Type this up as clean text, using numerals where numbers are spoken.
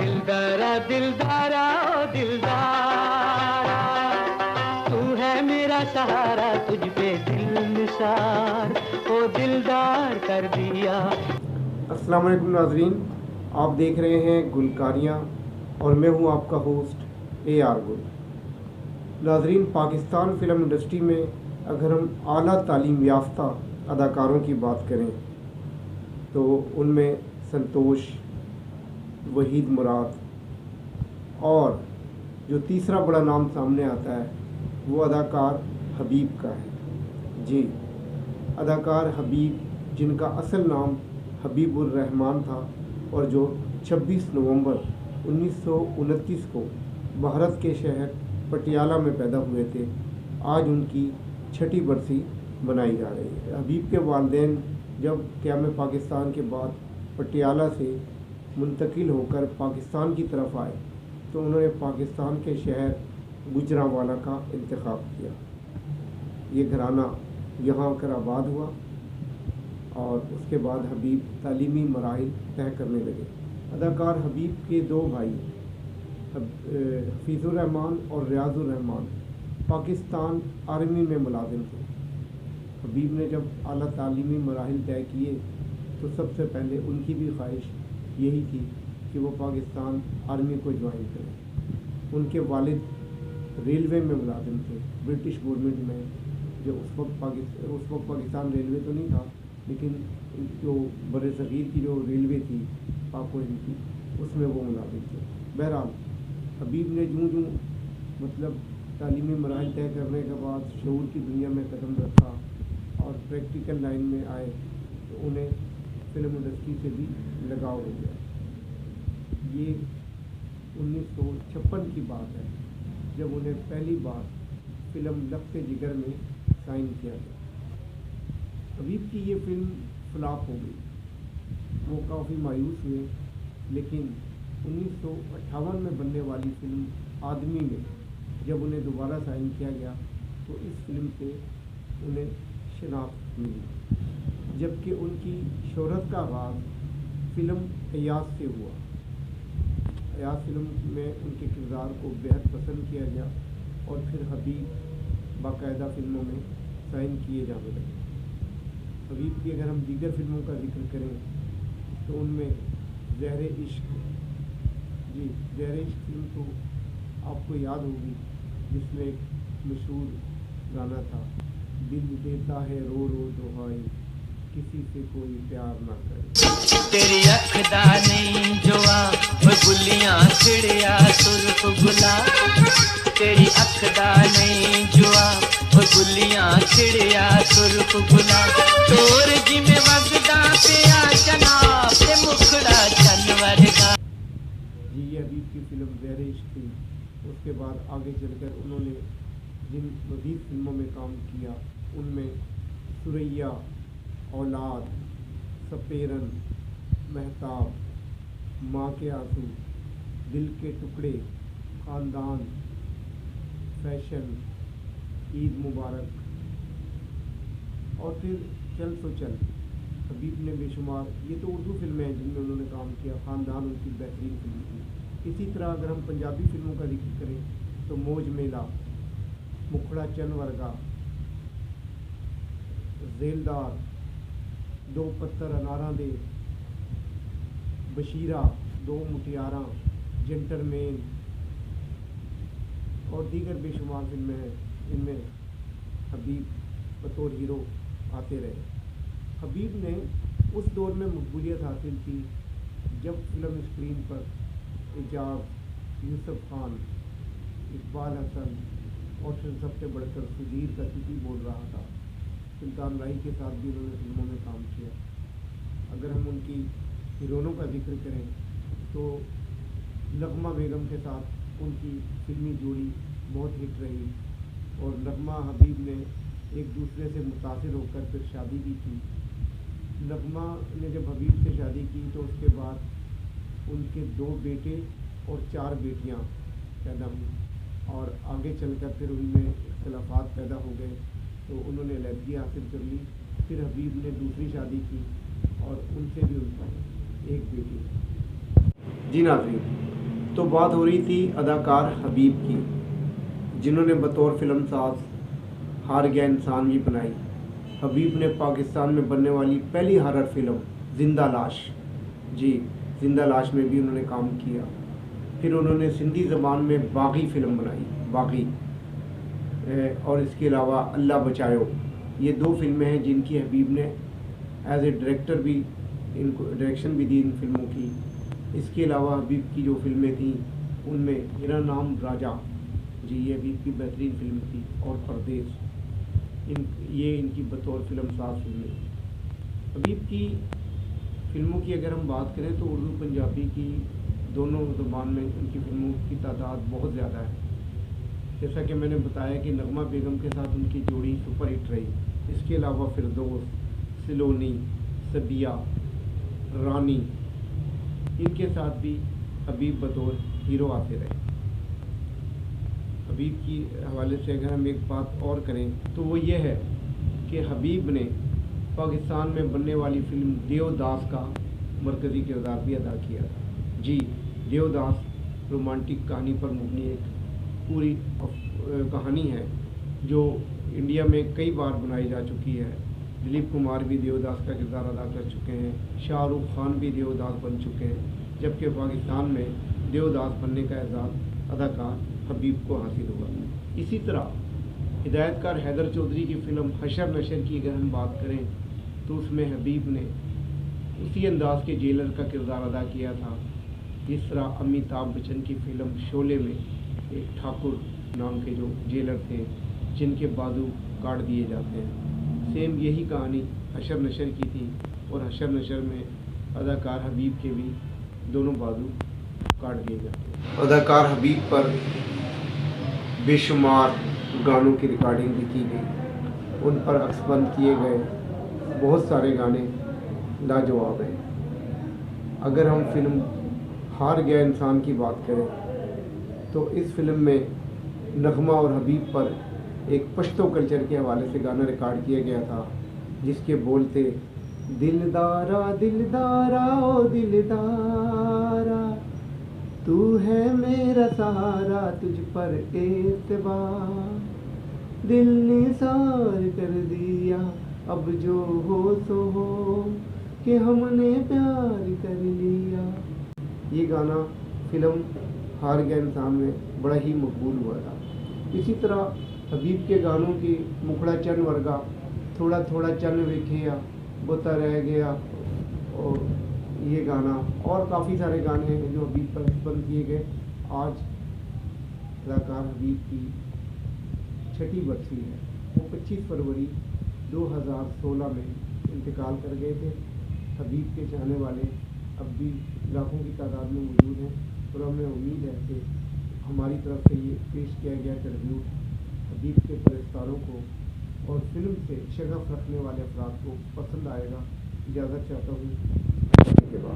दिलदारा दिलदारा ओ दिलदारा, तू है मेरा सहारा, तुझ पे दिल निसार, ओ दिलदार कर दिया। अस्सलाम वालेकुम नाज़रीन, आप देख रहे हैं गुलकारियाँ और मैं हूं आपका होस्ट AR गुल। नाज़रीन, पाकिस्तान फ़िल्म इंडस्ट्री में अगर हम आला तालीम याफ्ता अदाकारों की बात करें तो उनमें संतोष, वहीद मुराद और जो तीसरा बड़ा नाम सामने आता है वो अदाकार हबीब का है। जी, अदाकार हबीब, जिनका असल नाम हबीबुर रहमान था और जो 26 नवंबर 1929 को भारत के शहर पटियाला में पैदा हुए थे, आज उनकी 6ठी बरसी मनाई जा रही है। हबीब के वालिदैन जब क़याम पाकिस्तान के बाद पटियाला से मुंतकिल होकर पाकिस्तान की तरफ आए तो उन्होंने पाकिस्तान के शहर गुजरांवाला का इंतखाब किया। ये घराना यहाँ आकर आबाद हुआ और उसके बाद हबीब तालीमी मराहिल तय करने लगे। अदाकार हबीब के दो भाई हफीज़ुर रहमान और रियाजुर रहमान पाकिस्तान आर्मी में मुलाजिम थे। हबीब ने जब आला तालीमी मराहिल तय किए तो सबसे पहले उनकी भी ख्वाहिश यही थी कि वो पाकिस्तान आर्मी को ज्वाइन करें। उनके वालिद रेलवे में मुलाजिम थे, ब्रिटिश गवर्नमेंट में, जो उस वक्त पाकिस्तान रेलवे तो नहीं था, लेकिन जो बड़े सग़ीर की जो रेलवे थी पाक व हिंद की, उसमें वो मुलाजिम थे। बहरहाल हबीब ने यूँ मतलब तालीमी मराहिल तय करने के बाद शऊर की दुनिया में कदम रखा और प्रैक्टिकल लाइन में आए तो उन्हें फिल्म इंडस्ट्री से भी लगाव हो गया। ये 1956 की बात है जब उन्हें पहली बार फिल्म लफ्ते जिगर में साइन किया गया। हबीब की ये फिल्म फ्लॉप हो गई, वो काफ़ी मायूस हुए, लेकिन 1958 में बनने वाली फिल्म आदमी में जब उन्हें दोबारा साइन किया गया तो इस फिल्म से उन्हें शनाख्त मिली, जबकि उनकी शोहरत का आगाज़ फ़िल्म अयाज से हुआ। अयाज फिल्म में उनके किरदार को बेहद पसंद किया गया और फिर हबीब बाकायदा फ़िल्मों में साइन किए जाने लगे। हबीब की अगर हम दीगर फिल्मों का जिक्र करें तो उनमें ज़हरे इश्क, जी ज़हरे इश्क फिल्म तो आपको याद होगी, जिसमें एक मशहूर गाना था, दिल देता है रो रो दुहाई, किसी से कोई प्यार ना करे। तेरी अख दा नहीं जुआ वो गुलियां छिड़िया सुर्ख गुला, तेरी अख दा नहीं जुआ वो गुलियां छिड़िया सुर्ख गुला, तोर जिमें वगदा पिया जनाब ते मुखड़ा चनवर का। जी, ये हबीब की फिल्म ज़हरे इश्क थी। उसके बाद आगे चलकर उन्होंने जिन मज़ीद फिल्मों में काम किया उनमें सुरैया, औलाद, सपेरन, महताब, माँ के आंसू, दिल के टुकड़े, ख़ानदान, फैशन, ईद मुबारक और फिर चल तो चल। हबीब ने बेशुमार, ये तो उर्दू फिल्में हैं जिनमें उन्होंने काम किया। ख़ानदान उनकी बेहतरीन फिल्म थी। इसी तरह अगर हम पंजाबी फिल्मों का जिक्र करें तो मौज मेला, मुखड़ा चन वर्गा, जेलदार, दो पत्थर अनारा दे, बशीरा, दो मुटियारा, जेंटलमैन और दीगर बेशुमार फिल्में हैं। इनमें हबीब बतौर हीरो आते रहे। हबीब ने उस दौर में मकबूलियत हासिल की जब फिल्म स्क्रीन पर एजाज, यूसुफ खान, इकबाल हसन और फिर सबसे बढ़कर सुधीर का सिटी बोल रहा था। सुल्तान राही के साथ भी उन्होंने फिल्मों में काम किया। अगर हम उनकी हीरोइनों का जिक्र करें तो नगमा बेगम के साथ उनकी फिल्मी जोड़ी बहुत हिट रही और नगमा हबीब ने एक दूसरे से मुतासिर होकर फिर शादी भी की। नगमा ने जब हबीब से शादी की तो उसके बाद उनके 2 बेटे और 4 बेटियां पैदा हुई और आगे चलकर फिर उनमें इख्तिलाफात पैदा हो गए तो उन्होंने अलहदगी हासिल कर ली। फिर हबीब ने दूसरी शादी की और उनसे भी उनका एक बेटी। जी नाज़रीन, तो बात हो रही थी अदाकार हबीब की, जिन्होंने बतौर फिल्मसाज हार गया इंसान भी बनाई। हबीब ने पाकिस्तान में बनने वाली पहली हॉरर फिल्म जिंदा लाश, जी जिंदा लाश में भी उन्होंने काम किया। फिर उन्होंने सिंधी ज़बान में बागी फ़िल्म बनाई, बागी, और इसके अलावा अल्लाह बचाओ। ये 2 फिल्में हैं जिनकी हबीब ने एज ए डायरेक्टर भी इनको डायरेक्शन भी दी इन फिल्मों की। इसके अलावा हबीब की जो फिल्में थीं उनमें मेरा नाम राजा, जी ये हबीब की बेहतरीन फिल्म थी, और परदेश, ये इनकी बतौर फिल्मसाज फिल्में। हबीब की फिल्मों की अगर हम बात करें तो उर्दू पंजाबी की दोनों ज़बान में उनकी फिल्मों की तादाद बहुत ज़्यादा है। जैसा कि मैंने बताया कि नगमा बेगम के साथ उनकी जोड़ी सुपरहिट रही। इसके अलावा फिरदौस, सिलोनी, सबिया, रानी, इनके साथ भी हबीब बतौर हीरो आते रहे। हबीब की हवाले से अगर हम एक बात और करें तो वो ये है कि हबीब ने पाकिस्तान में बनने वाली फिल्म देवदास का मरकज़ी किरदार भी अदा किया था। जी देवदास रोमांटिक कहानी पर मबनी एक पूरी कहानी है जो इंडिया में कई बार बनाई जा चुकी है। दिलीप कुमार भी देवदास का किरदार अदा कर चुके हैं, शाहरुख खान भी देवदास बन चुके हैं, जबकि पाकिस्तान में देवदास बनने का एजाज़ अदाकार हबीब को हासिल हुआ। इसी तरह हिदायतकार हैदर चौधरी की फ़िल्म हशर नशर की अगर हम बात करें तो उसमें हबीब ने उसी अंदाज के जेलर का किरदार अदा किया था जिस तरह अमिताभ बच्चन की फ़िल्म शोले में एक ठाकुर नाम के जो जेलर थे जिनके बाजू काट दिए जाते हैं। सेम यही कहानी हशर नशर की थी, और हशर नशर में अदाकार हबीब के भी दोनों बाजू काट दिए जाते हैं। अदाकार हबीब पर बेशुमार गानों की रिकॉर्डिंग भी की गई, उन पर अक्सबंद किए गए बहुत सारे गाने लाजवाब हैं। अगर हम फिल्म हार गया इंसान की बात करें तो इस फिल्म में नगमा और हबीब पर एक पश्तो कल्चर के हवाले से गाना रिकॉर्ड किया गया था जिसके बोल थे, दिलदारा दिलदारा ओ दिलदारा, तू है मेरा सहारा तुझ पर एतबार, दिल निसार कर दिया अब जो हो सो हो, कि हमने प्यार कर लिया। ये गाना फिल्म हार गया इंसान में बड़ा ही मकबूल हुआ था। इसी तरह हबीब के गानों की मुखड़ा चन वर्गा, थोड़ा थोड़ा चन वेखिया, बोता रह गया, और ये गाना और काफ़ी सारे गाने हैं जो हबीब पर बंद किए गए। आज अदाकार हबीब की 6ठी बरसी है। वो 25 फरवरी 2016 में इंतकाल कर गए थे। हबीब के चाहने वाले अब भी लाखों की तादाद में मौजूद हैं, और हमें उम्मीद है कि हमारी तरफ से ये पेश किया गया ट्रिब्यूट हबीब के पुरस्कारों को और फिल्म से शगफ रखने वाले अफराद को पसंद आएगा। इजाज़त चाहता हूँ।